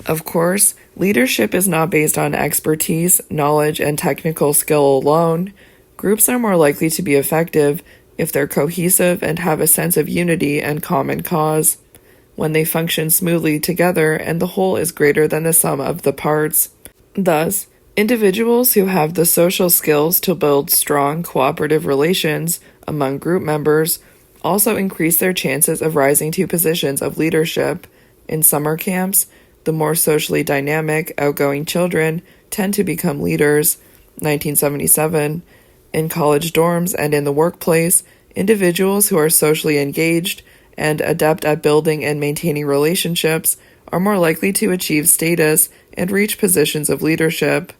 Of course, leadership is not based on expertise, knowledge, and technical skill alone. Groups are more likely to be effective if they're cohesive and have a sense of unity and common cause, when they function smoothly together and the whole is greater than the sum of the parts. Thus, individuals who have the social skills to build strong cooperative relations among group members also increase their chances of rising to positions of leadership. In summer camps, the more socially dynamic, outgoing children tend to become leaders. 1977. In college dorms and in the workplace, individuals who are socially engaged and adept at building and maintaining relationships are more likely to achieve status and reach positions of leadership.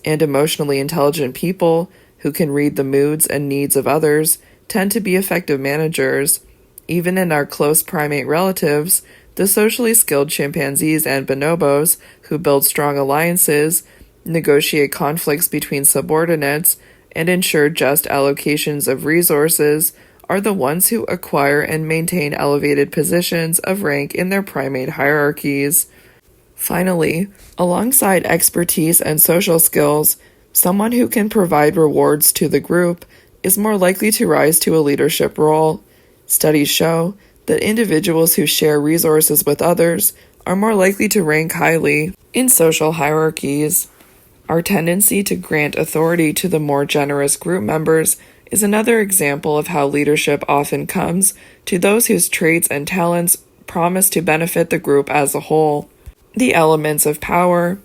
And emotionally intelligent people who can read the moods and needs of others tend to be effective managers. Even in our close primate relatives, the socially skilled chimpanzees and bonobos who build strong alliances, negotiate conflicts between subordinates, and ensure just allocations of resources are the ones who acquire and maintain elevated positions of rank in their primate hierarchies. Finally, alongside expertise and social skills, someone who can provide rewards to the group is more likely to rise to a leadership role. Studies show that individuals who share resources with others are more likely to rank highly in social hierarchies. Our tendency to grant authority to the more generous group members is another example of how leadership often comes to those whose traits and talents promise to benefit the group as a whole. The elements of power.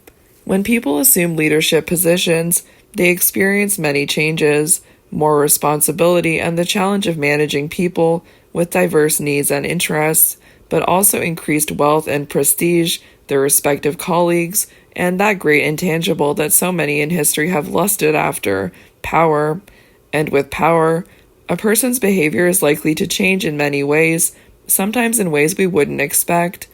When people assume leadership positions, they experience many changes, more responsibility, and the challenge of managing people with diverse needs and interests, but also increased wealth and prestige, their respective colleagues, and that great intangible that so many in history have lusted after, power. And with power, a person's behavior is likely to change in many ways, sometimes in ways we wouldn't expect.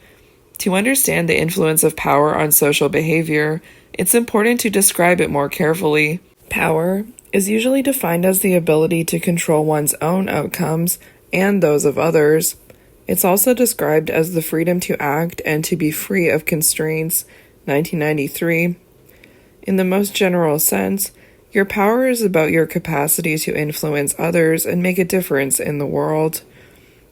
To understand the influence of power on social behavior, it's important to describe it more carefully. Power is usually defined as the ability to control one's own outcomes and those of others. It's also described as the freedom to act and to be free of constraints. 1993. In the most general sense, your power is about your capacity to influence others and make a difference in the world.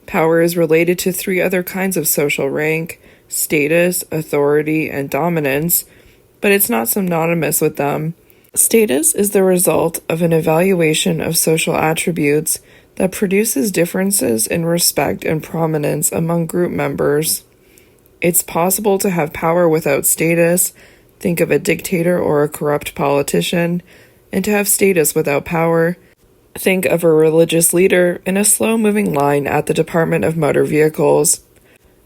Power is related to three other kinds of social rank: status, authority, and dominance, but it's not synonymous with them. Status is the result of an evaluation of social attributes that produces differences in respect and prominence among group members. It's possible to have power without status, think of a dictator or a corrupt politician, and to have status without power, think of a religious leader in a slow-moving line at the Department of Motor Vehicles.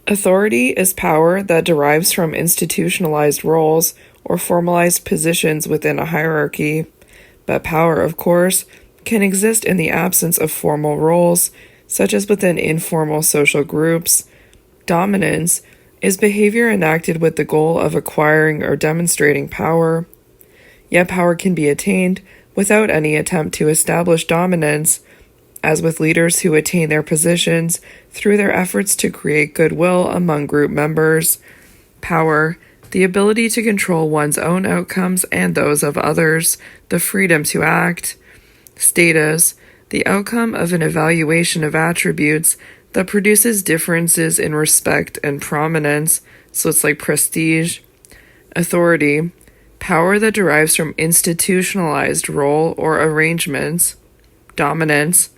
Authority is power that derives from institutionalized roles or formalized positions within a hierarchy, but power, of course, can exist in the absence of formal roles, such as within informal social groups. Dominance is behavior enacted with the goal of acquiring or demonstrating power. Yet power can be attained without any attempt to establish dominance, as with leaders who attain their positions through their efforts to create goodwill among group members. Power, the ability to control one's own outcomes and those of others, the freedom to act. Status, the outcome of an evaluation of attributes that produces differences in respect and prominence, so it's like prestige. Authority, power that derives from institutionalized role or arrangements. Dominance,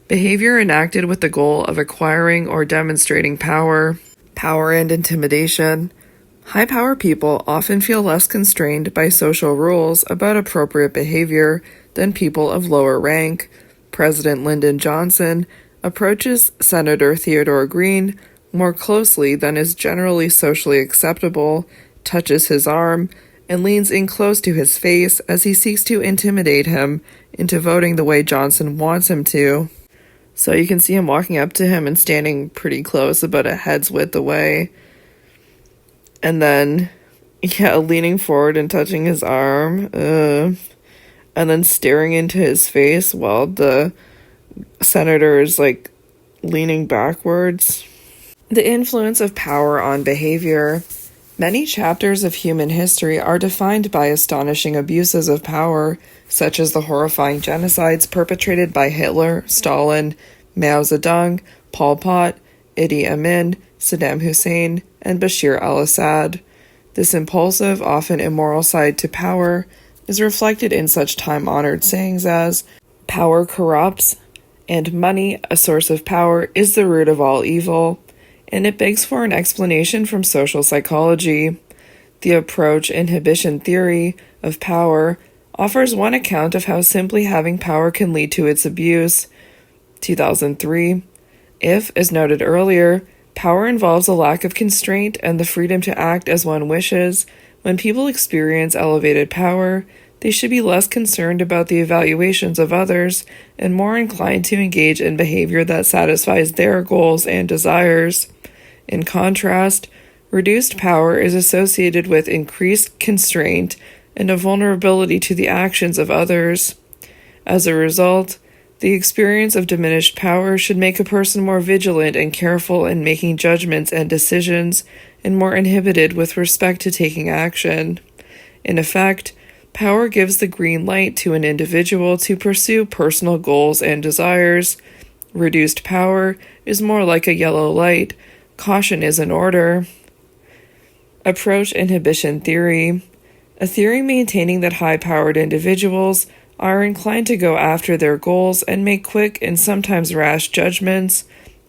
behavior enacted with the goal of acquiring or demonstrating power. Power and intimidation. High-power people often feel less constrained by social rules about appropriate behavior than people of lower rank. President Lyndon Johnson approaches Senator Theodore Green more closely than is generally socially acceptable, touches his arm, and leans in close to his face as he seeks to intimidate him into voting the way Johnson wants him to. So you can see him walking up to him and standing pretty close, about a head's width away. And then, leaning forward and touching his arm. And then staring into his face while the senator is, leaning backwards. The influence of power on behavior. Many chapters of human history are defined by astonishing abuses of power, such as the horrifying genocides perpetrated by Hitler, Stalin, Mao Zedong, Pol Pot, Idi Amin, Saddam Hussein, and Bashir al-Assad. This impulsive, often immoral side to power is reflected in such time-honored sayings as, "Power corrupts," and "Money, a source of power, is the root of all evil," and it begs for an explanation from social psychology. The approach inhibition theory of power offers one account of how simply having power can lead to its abuse. 2003. If, as noted earlier, power involves a lack of constraint and the freedom to act as one wishes, when people experience elevated power, they should be less concerned about the evaluations of others and more inclined to engage in behavior that satisfies their goals and desires. In contrast, reduced power is associated with increased constraint and a vulnerability to the actions of others. As a result, the experience of diminished power should make a person more vigilant and careful in making judgments and decisions, and more inhibited with respect to taking action. In effect, power gives the green light to an individual to pursue personal goals and desires. Reduced power is more like a yellow light. Caution is in order. Approach inhibition theory. A theory maintaining that high-powered individuals are inclined to go after their goals and make quick and sometimes rash judgments,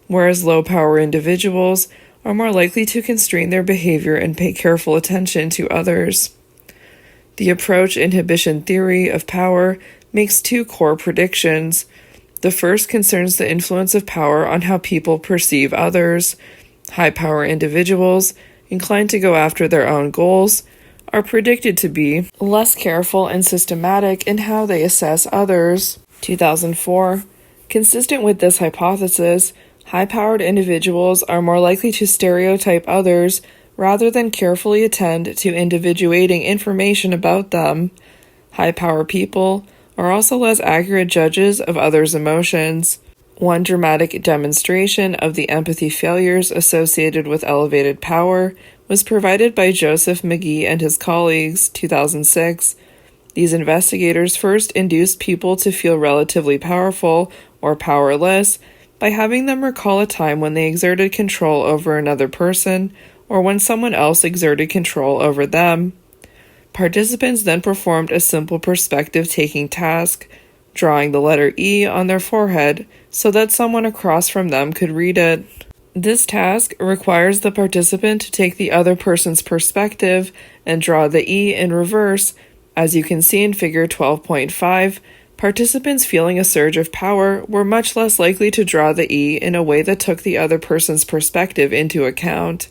whereas low-power individuals are more likely to constrain their behavior and pay careful attention to others. The approach inhibition theory of power makes two core predictions. The first concerns the influence of power on how people perceive others. High-power individuals, inclined to go after their own goals, are predicted to be less careful and systematic in how they assess others. 2004. Consistent with this hypothesis, high-powered individuals are more likely to stereotype others rather than carefully attend to individuating information about them. High-power people are also less accurate judges of others' emotions. One dramatic demonstration of the empathy failures associated with elevated power was provided by Joseph McGee and his colleagues, 2006. These investigators first induced people to feel relatively powerful or powerless by having them recall a time when they exerted control over another person or when someone else exerted control over them. Participants then performed a simple perspective-taking task, drawing the letter E on their forehead so that someone across from them could read it. This task requires the participant to take the other person's perspective and draw the E in reverse. As you can see in figure 12.5, participants feeling a surge of power were much less likely to draw the E in a way that took the other person's perspective into account.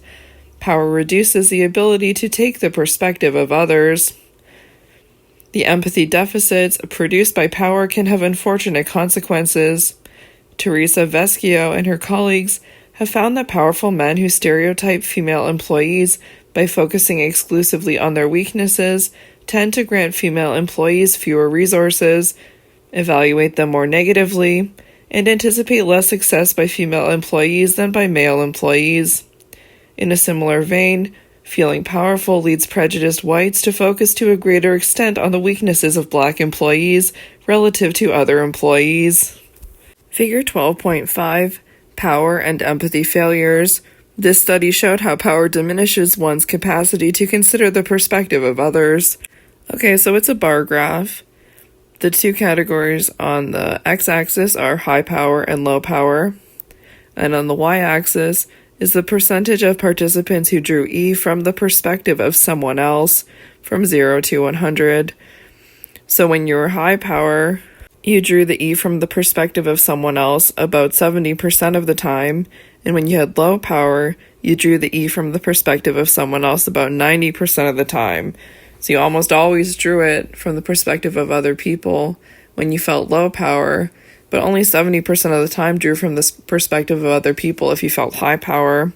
Power reduces the ability to take the perspective of others. The empathy deficits produced by power can have unfortunate consequences. Teresa Vescio and her colleagues have found that powerful men who stereotype female employees by focusing exclusively on their weaknesses tend to grant female employees fewer resources, evaluate them more negatively, and anticipate less success by female employees than by male employees. In a similar vein, feeling powerful leads prejudiced whites to focus to a greater extent on the weaknesses of black employees relative to other employees. Figure 12.5. Power and empathy failures. This study showed how power diminishes one's capacity to consider the perspective of others. Okay, so it's a bar graph. The two categories on the x-axis are high power and low power, and on the y-axis is the percentage of participants who drew E from the perspective of someone else from 0 to 100. So when you were high power, you drew the E from the perspective of someone else about 70% of the time, and when you had low power, you drew the E from the perspective of someone else about 90% of the time. So you almost always drew it from the perspective of other people when you felt low power, but only 70% of the time drew from the perspective of other people if you felt high power.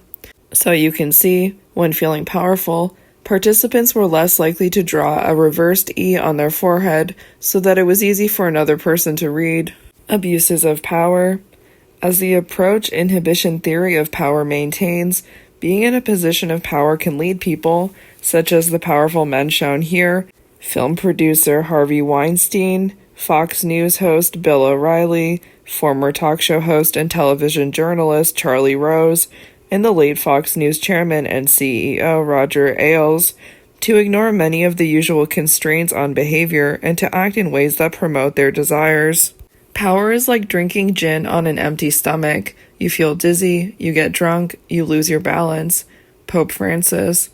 So you can see, when feeling powerful, participants were less likely to draw a reversed E on their forehead so that it was easy for another person to read. Abuses of power. As the approach inhibition theory of power maintains, Being in a position of power can lead people, such as the powerful men shown here, film producer Harvey Weinstein, Fox News host Bill O'Reilly, former talk show host and television journalist Charlie Rose, and the late Fox News chairman and CEO Roger Ailes, to ignore many of the usual constraints on behavior and to act in ways that promote their desires. Power is like drinking gin on an empty stomach. You feel dizzy, you get drunk, you lose your balance. Pope Francis.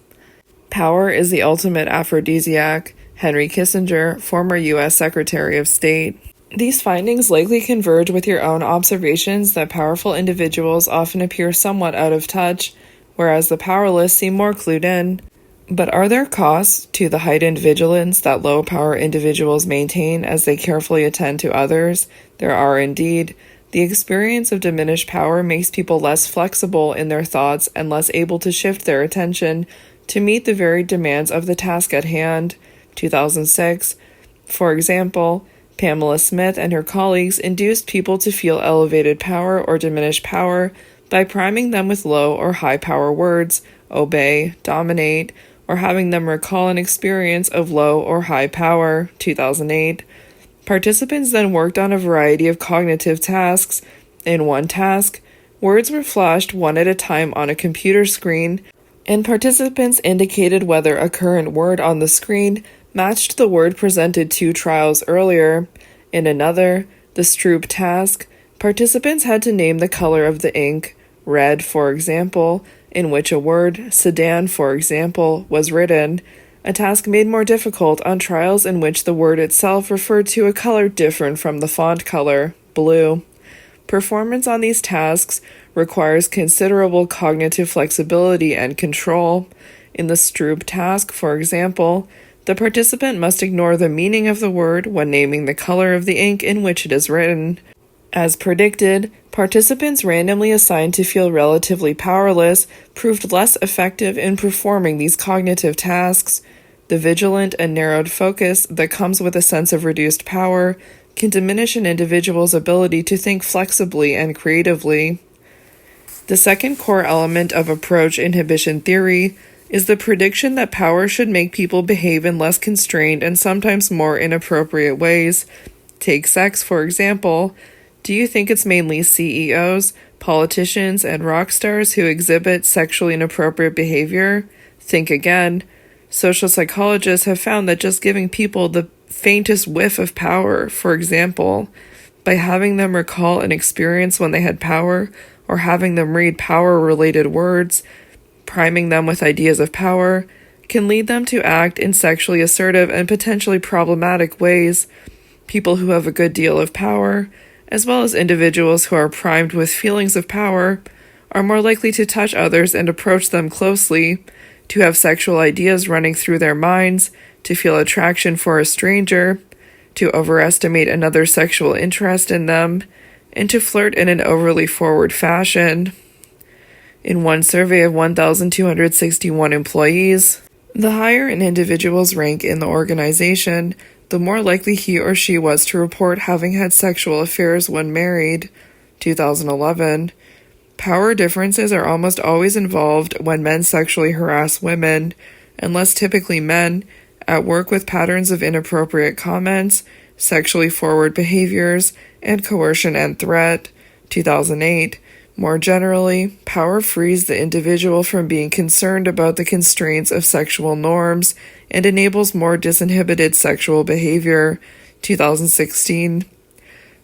Power is the ultimate aphrodisiac. Henry Kissinger, former U.S. Secretary of State. These findings likely converge with your own observations that powerful individuals often appear somewhat out of touch, whereas the powerless seem more clued in. But are there costs to the heightened vigilance that low-power individuals maintain as they carefully attend to others? There are indeed. The experience of diminished power makes people less flexible in their thoughts and less able to shift their attention to meet the varied demands of the task at hand. 2006. For example, Pamela Smith and her colleagues induced people to feel elevated power or diminished power by priming them with low or high power words, obey, dominate, or having them recall an experience of low or high power. 2008. Participants then worked on a variety of cognitive tasks. In one task, words were flashed one at a time on a computer screen, and participants indicated whether a current word on the screen matched the word presented 2 trials earlier. In another, the Stroop task, participants had to name the color of the ink, red, for example, in which a word, sedan, for example, was written, a task made more difficult on trials in which the word itself referred to a color different from the font color, blue. Performance on these tasks requires considerable cognitive flexibility and control. In the Stroop task, for example, the participant must ignore the meaning of the word when naming the color of the ink in which it is written. As predicted, participants randomly assigned to feel relatively powerless proved less effective in performing these cognitive tasks. The vigilant and narrowed focus that comes with a sense of reduced power can diminish an individual's ability to think flexibly and creatively. The second core element of approach inhibition theory is the prediction that power should make people behave in less constrained and sometimes more inappropriate ways. Take sex, for example. Do you think it's mainly CEOs, politicians, and rock stars who exhibit sexually inappropriate behavior? Think again. Social psychologists have found that just giving people the faintest whiff of power, for example, by having them recall an experience when they had power, or having them read power-related words, priming them with ideas of power, can lead them to act in sexually assertive and potentially problematic ways. People who have a good deal of power, as well as individuals who are primed with feelings of power, are more likely to touch others and approach them closely, to have sexual ideas running through their minds, to feel attraction for a stranger, to overestimate another's sexual interest in them, and to flirt in an overly forward fashion. In one survey of 1,261 employees, the higher an individual's rank in the organization, the more likely he or she was to report having had sexual affairs when married. 2011. Power differences are almost always involved when men sexually harass women, and less typically men, at work with patterns of inappropriate comments, sexually forward behaviors, and coercion and threat. 2008. More generally, power frees the individual from being concerned about the constraints of sexual norms and enables more disinhibited sexual behavior. 2016.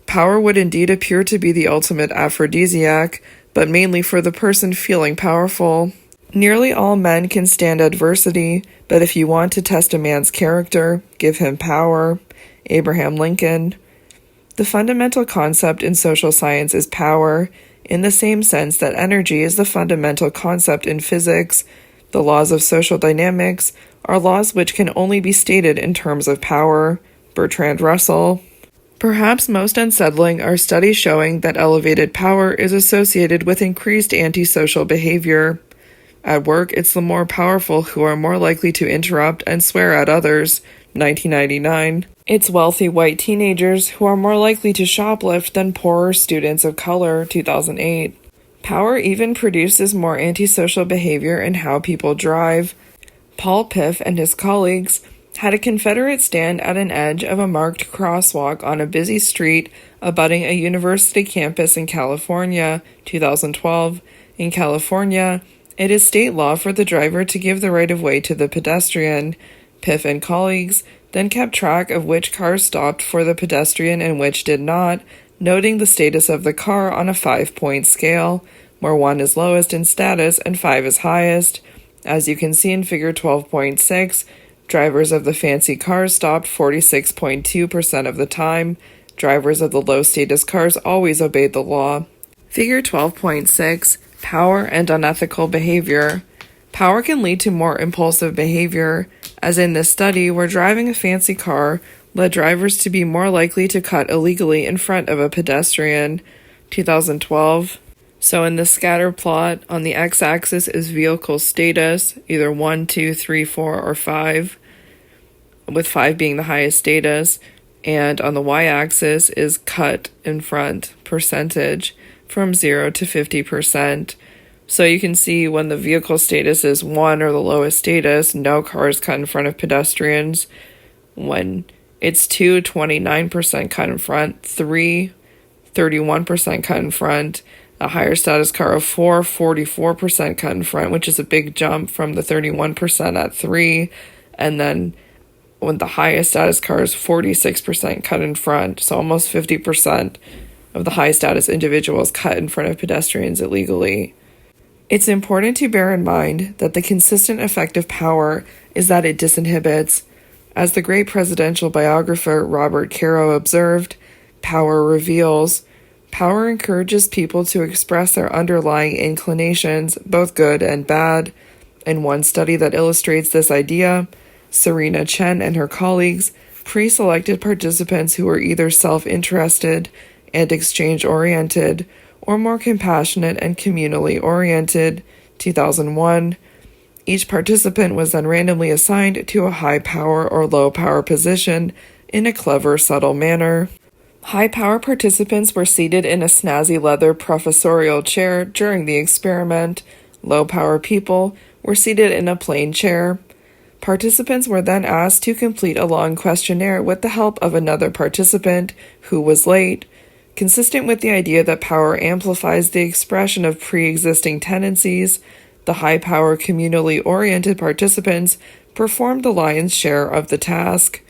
Power would indeed appear to be the ultimate aphrodisiac, but mainly for the person feeling powerful. Nearly all men can stand adversity, but if you want to test a man's character, give him power. Abraham Lincoln. The fundamental concept in social science is power, in the same sense that energy is the fundamental concept in physics. The laws of social dynamics are laws which can only be stated in terms of power. Bertrand Russell. Perhaps most unsettling are studies showing that elevated power is associated with increased antisocial behavior. At work, it's the more powerful who are more likely to interrupt and swear at others. 1999. It's wealthy white teenagers who are more likely to shoplift than poorer students of color. 2008. Power even produces more antisocial behavior in how people drive. Paul Piff and his colleagues had a Confederate stand at an edge of a marked crosswalk on a busy street abutting a university campus in California, 2012. In California, it is state law for the driver to give the right of way to the pedestrian. Piff and colleagues then kept track of which cars stopped for the pedestrian and which did not, noting the status of the car on a 5-point scale, where 1 is lowest in status and 5 is highest. As you can see in figure 12.6, drivers of the fancy cars stopped 46.2% of the time. Drivers of the low-status cars always obeyed the law. Figure 12.6, Power and Unethical Behavior. Power can lead to more impulsive behavior, as in this study where driving a fancy car led drivers to be more likely to cut illegally in front of a pedestrian. 2012. So in the scatter plot, on the x-axis is vehicle status, either 1, 2, 3, 4, or 5, with 5 being the highest status, and on the y-axis is cut in front percentage from 0 to 50%. So you can see when the vehicle status is 1 or the lowest status, no cars cut in front of pedestrians. When it's 2, 29% cut in front, 3, 31% cut in front, a higher status car of 4, 44% cut in front, which is a big jump from the 31% at 3, and then when the highest status car is 46% cut in front, so almost 50% of the high status individuals cut in front of pedestrians illegally. It's important to bear in mind that the consistent effect of power is that it disinhibits. As the great presidential biographer Robert Caro observed, power reveals. Power encourages people to express their underlying inclinations, both good and bad. In one study that illustrates this idea, Serena Chen and her colleagues pre-selected participants who were either self-interested and exchange-oriented or more compassionate and communally oriented. 2001. Each participant was then randomly assigned to a high power or low power position in a clever, subtle manner. High power participants were seated in a snazzy leather professorial chair during the experiment. Low power people were seated in a plain chair. Participants were then asked to complete a long questionnaire with the help of another participant who was late. Consistent with the idea that power amplifies the expression of pre-existing tendencies, the high-power communally oriented participants performed the lion's share of the task.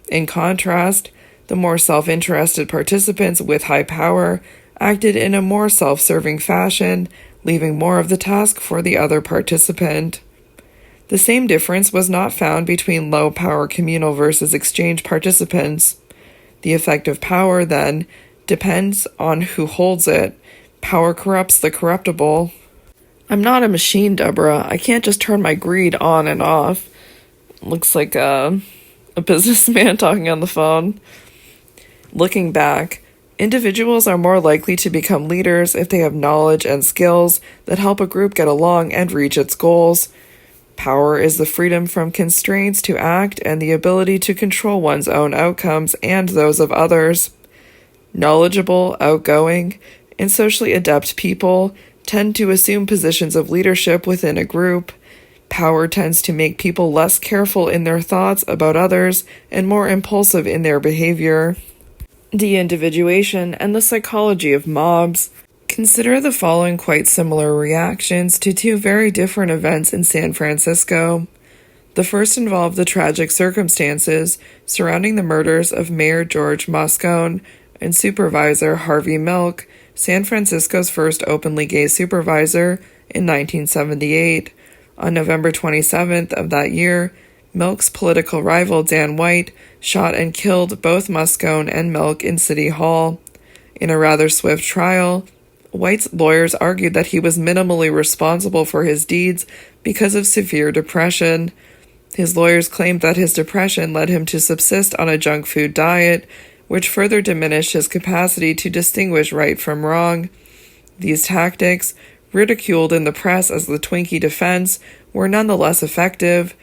In contrast, the more self-interested participants with high power acted in a more self-serving fashion, leaving more of the task for the other participant. The same difference was not found between low-power communal versus exchange participants. The effect of power, then, depends on who holds it. Power corrupts the corruptible. I'm not a machine, Deborah. I can't just turn my greed on and off. Looks like a businessman talking on the phone. Looking back, individuals are more likely to become leaders if they have knowledge and skills that help a group get along and reach its goals. Power is the freedom from constraints to act and the ability to control one's own outcomes and those of others. Knowledgeable, outgoing, and socially adept people tend to assume positions of leadership within a group. Power tends to make people less careful in their thoughts about others and more impulsive in their behavior. De-individuation and the psychology of mobs. Consider the following quite similar reactions to two very different events in San Francisco. The first involved the tragic circumstances surrounding the murders of Mayor George Moscone and Supervisor Harvey Milk, San Francisco's first openly gay supervisor, in 1978. On November 27th of that year, Milk's political rival Dan White shot and killed both Moscone and Milk in City Hall. In a rather swift trial, White's lawyers argued that he was minimally responsible for his deeds because of severe depression. His lawyers claimed that his depression led him to subsist on a junk food diet, which further diminished his capacity to distinguish right from wrong. These tactics, ridiculed in the press as the Twinkie defense, were nonetheless effective.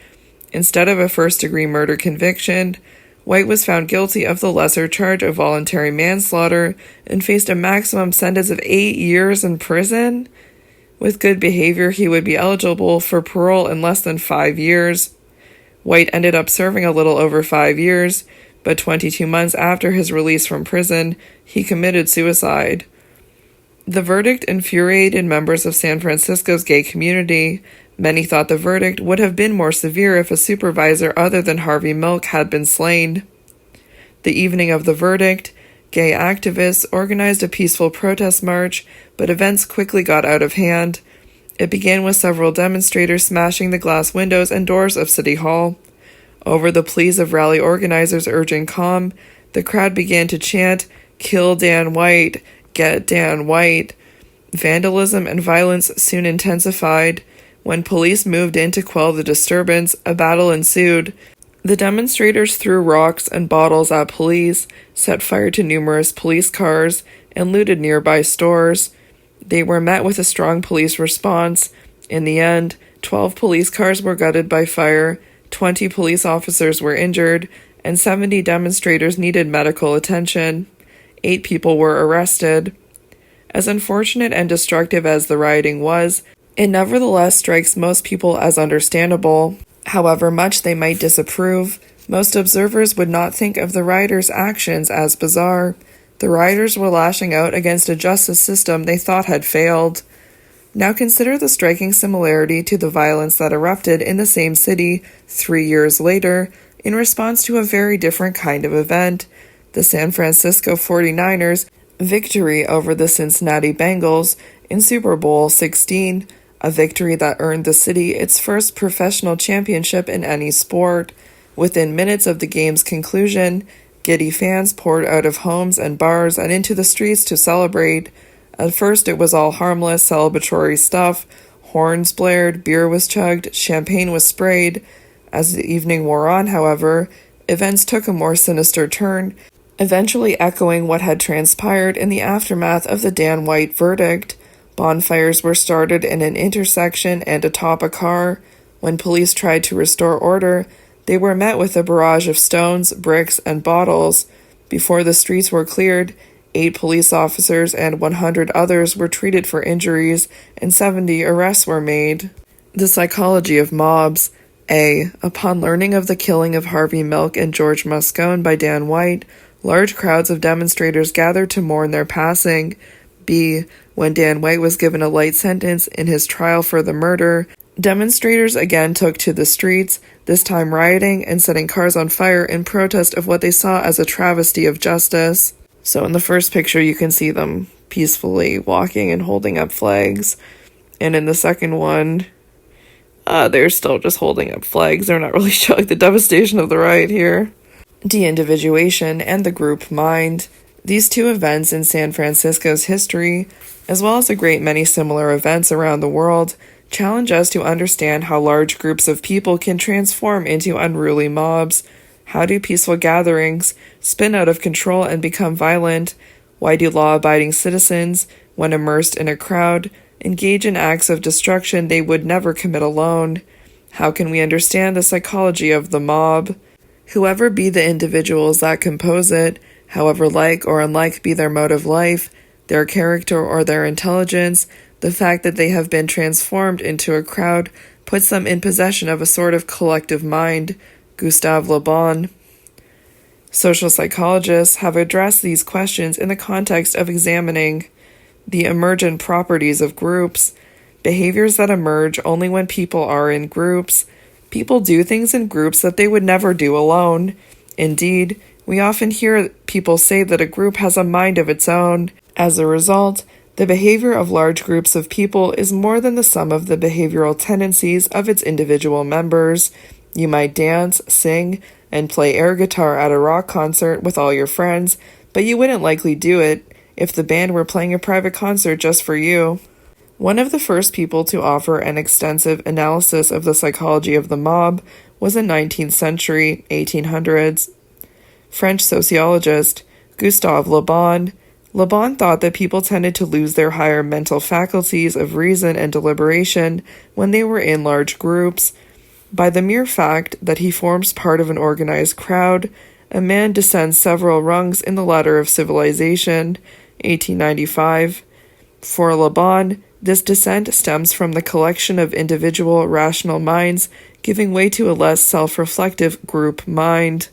Instead of a first-degree murder conviction, White was found guilty of the lesser charge of voluntary manslaughter and faced a maximum sentence of 8 years in prison. With good behavior, he would be eligible for parole in less than 5 years. White ended up serving a little over 5 years, but 22 months after his release from prison, he committed suicide. The verdict infuriated members of San Francisco's gay community. Many thought the verdict would have been more severe if a supervisor other than Harvey Milk had been slain. The evening of the verdict, gay activists organized a peaceful protest march, but events quickly got out of hand. It began with several demonstrators smashing the glass windows and doors of City Hall. Over the pleas of rally organizers urging calm, the crowd began to chant, "Kill Dan White, get Dan White." Vandalism and violence soon intensified. When police moved in to quell the disturbance, a battle ensued. The demonstrators threw rocks and bottles at police, set fire to numerous police cars, and looted nearby stores. They were met with a strong police response. In the end, 12 police cars were gutted by fire, 20 police officers were injured, and 70 demonstrators needed medical attention. 8 people were arrested. As unfortunate and destructive as the rioting was, it nevertheless strikes most people as understandable. However much they might disapprove, most observers would not think of the rioters' actions as bizarre. The rioters were lashing out against a justice system they thought had failed. Now consider the striking similarity to the violence that erupted in the same city 3 years later in response to a very different kind of event, the San Francisco 49ers' victory over the Cincinnati Bengals in Super Bowl XVI, a victory that earned the city its first professional championship in any sport. Within minutes of the game's conclusion, giddy fans poured out of homes and bars and into the streets to celebrate. At first it was all harmless, celebratory stuff. Horns blared, beer was chugged, champagne was sprayed. As the evening wore on, however, events took a more sinister turn, eventually echoing what had transpired in the aftermath of the Dan White verdict. Bonfires were started in an intersection and atop a car. When police tried to restore order, they were met with a barrage of stones, bricks, and bottles. Before the streets were cleared, 8 police officers and 100 others were treated for injuries, and 70 arrests were made. The psychology of mobs. A. Upon learning of the killing of Harvey Milk and George Moscone by Dan White, large crowds of demonstrators gathered to mourn their passing. B. When Dan White was given a light sentence in his trial for the murder, demonstrators again took to the streets, this time rioting and setting cars on fire in protest of what they saw as a travesty of justice. So in the first picture you can see them peacefully walking and holding up flags. And in the second one, they're still just holding up flags. They're not really showing the devastation of the riot here. De-individuation and the group mind. These two events in San Francisco's history, as well as a great many similar events around the world, challenge us to understand how large groups of people can transform into unruly mobs. How do peaceful gatherings spin out of control and become violent? Why do law-abiding citizens, when immersed in a crowd, engage in acts of destruction they would never commit alone? How can we understand the psychology of the mob? Whoever be the individuals that compose it, however like or unlike be their mode of life, their character or their intelligence, the fact that they have been transformed into a crowd puts them in possession of a sort of collective mind. Gustave Le Bon. Social psychologists have addressed these questions in the context of examining the emergent properties of groups, behaviors that emerge only when people are in groups. People do things in groups that they would never do alone. Indeed, we often hear people say that a group has a mind of its own. As a result, the behavior of large groups of people is more than the sum of the behavioral tendencies of its individual members. You might dance, sing, and play air guitar at a rock concert with all your friends, but you wouldn't likely do it if the band were playing a private concert just for you. One of the first people to offer an extensive analysis of the psychology of the mob was a 19th century, 1800s, French sociologist, Gustave Le Bon. Le Bon thought that people tended to lose their higher mental faculties of reason and deliberation when they were in large groups. By the mere fact that he forms part of an organized crowd, a man descends several rungs in the ladder of civilization, 1895. For Le Bon, This descent stems from the collection of individual rational minds giving way to a less self-reflective group mind.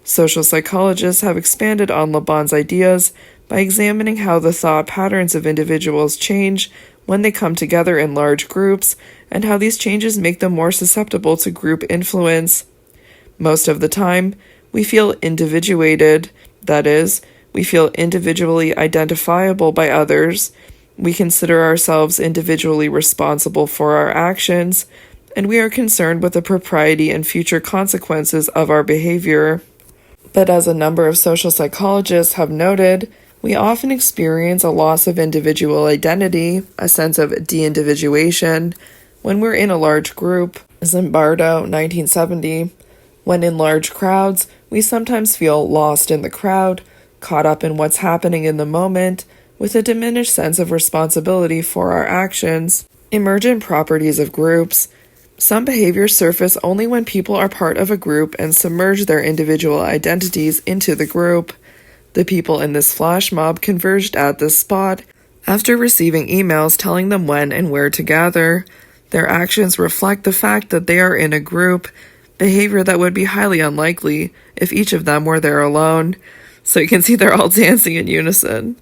Social psychologists have expanded on Le Bon's ideas by examining how the thought patterns of individuals change when they come together in large groups, and how these changes make them more susceptible to group influence. Most of the time, we feel individuated, that is, we feel individually identifiable by others, we consider ourselves individually responsible for our actions, and we are concerned with the propriety and future consequences of our behavior. But as a number of social psychologists have noted, we often experience a loss of individual identity, a sense of de-individuation, when we're in a large group. Zimbardo, 1970. When in large crowds, we sometimes feel lost in the crowd, caught up in what's happening in the moment, with a diminished sense of responsibility for our actions. Emergent properties of groups. Some behaviors surface only when people are part of a group and submerge their individual identities into the group. The people in this flash mob converged at this spot after receiving emails telling them when and where to gather. Their actions reflect the fact that they are in a group, behavior that would be highly unlikely if each of them were there alone. So you can see they're all dancing in unison.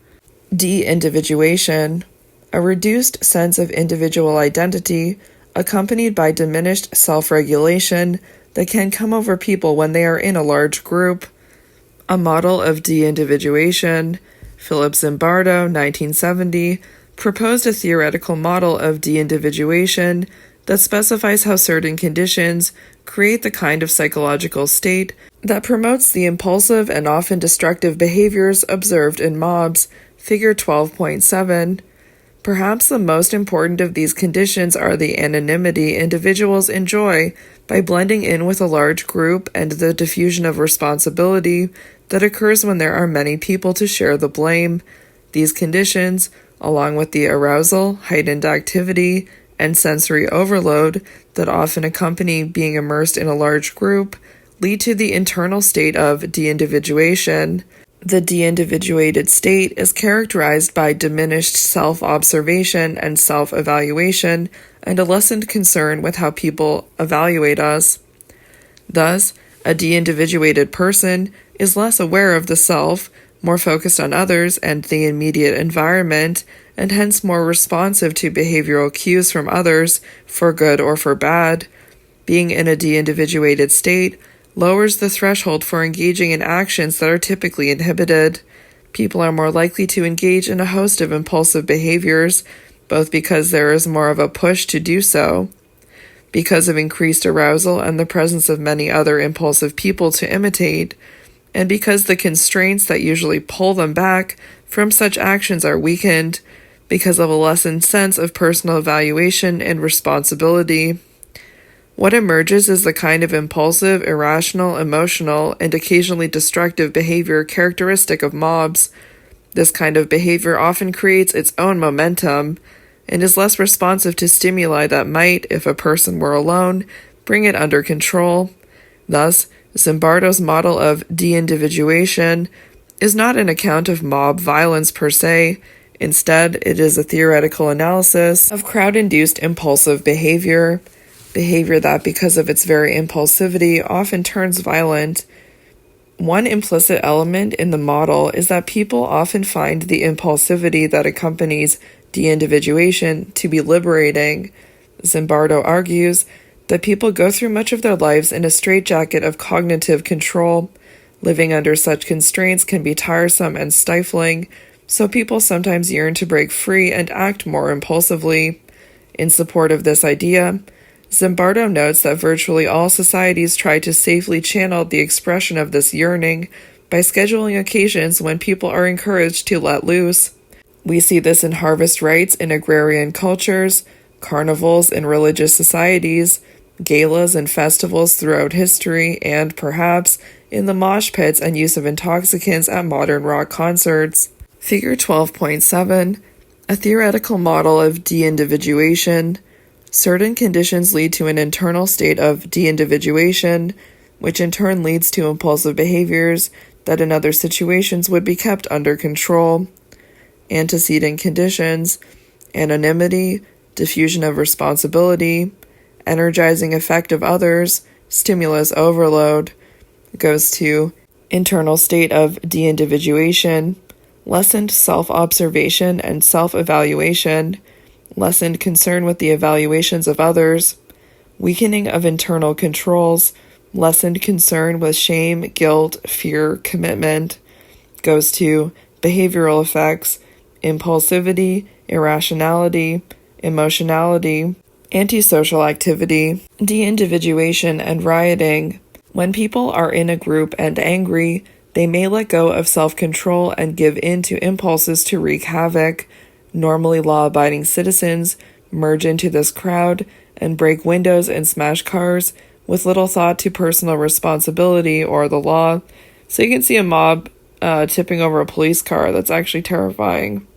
De-individuation, a reduced sense of individual identity accompanied by diminished self-regulation that can come over people when they are in a large group. A model of de-individuation, Philip Zimbardo, 1970, proposed a theoretical model of de-individuation that specifies how certain conditions create the kind of psychological state that promotes the impulsive and often destructive behaviors observed in mobs, figure 12.7. Perhaps the most important of these conditions are the anonymity individuals enjoy by blending in with a large group and the diffusion of responsibility that occurs when there are many people to share the blame. These conditions, along with the arousal, heightened activity, and sensory overload that often accompany being immersed in a large group, lead to the internal state of de-individuation. The de-individuated state is characterized by diminished self-observation and self-evaluation, and a lessened concern with how people evaluate us. Thus, a de-individuated person is less aware of the self, more focused on others and the immediate environment, and hence more responsive to behavioral cues from others, for good or for bad. Being in a de-individuated state lowers the threshold for engaging in actions that are typically inhibited. People are more likely to engage in a host of impulsive behaviors, both because there is more of a push to do so, because of increased arousal and the presence of many other impulsive people to imitate, and because the constraints that usually pull them back from such actions are weakened, because of a lessened sense of personal evaluation and responsibility. What emerges is the kind of impulsive, irrational, emotional, and occasionally destructive behavior characteristic of mobs. This kind of behavior often creates its own momentum, and is less responsive to stimuli that might, if a person were alone, bring it under control. Thus, Zimbardo's model of de-individuation is not an account of mob violence per se. Instead, it is a theoretical analysis of crowd-induced impulsive behavior that, because of its very impulsivity, often turns violent. One implicit element in the model is that people often find the impulsivity that accompanies de-individuation to be liberating. Zimbardo argues that people go through much of their lives in a straitjacket of cognitive control. Living under such constraints can be tiresome and stifling, so people sometimes yearn to break free and act more impulsively. In support of this idea, Zimbardo notes that virtually all societies try to safely channel the expression of this yearning by scheduling occasions when people are encouraged to let loose. We see this in harvest rites in agrarian cultures, carnivals in religious societies, galas and festivals throughout history, and, perhaps, in the mosh pits and use of intoxicants at modern rock concerts. Figure 12.7, a theoretical model of de-individuation. Certain conditions lead to an internal state of de-individuation, which in turn leads to impulsive behaviors that in other situations would be kept under control. Antecedent conditions. anonymity, diffusion of responsibility, energizing effect of others, stimulus overload, goes to internal state of de-individuation, lessened self-observation and self-evaluation, lessened concern with the evaluations of others, weakening of internal controls, lessened concern with shame, guilt, fear, commitment, goes to behavioral effects, impulsivity, irrationality, emotionality, antisocial activity, de-individuation, and rioting. When people are in a group and angry, they may let go of self-control and give in to impulses to wreak havoc. Normally law-abiding citizens merge into this crowd and break windows and smash cars with little thought to personal responsibility or the law. So you can see a mob tipping over a police car. That's actually terrifying.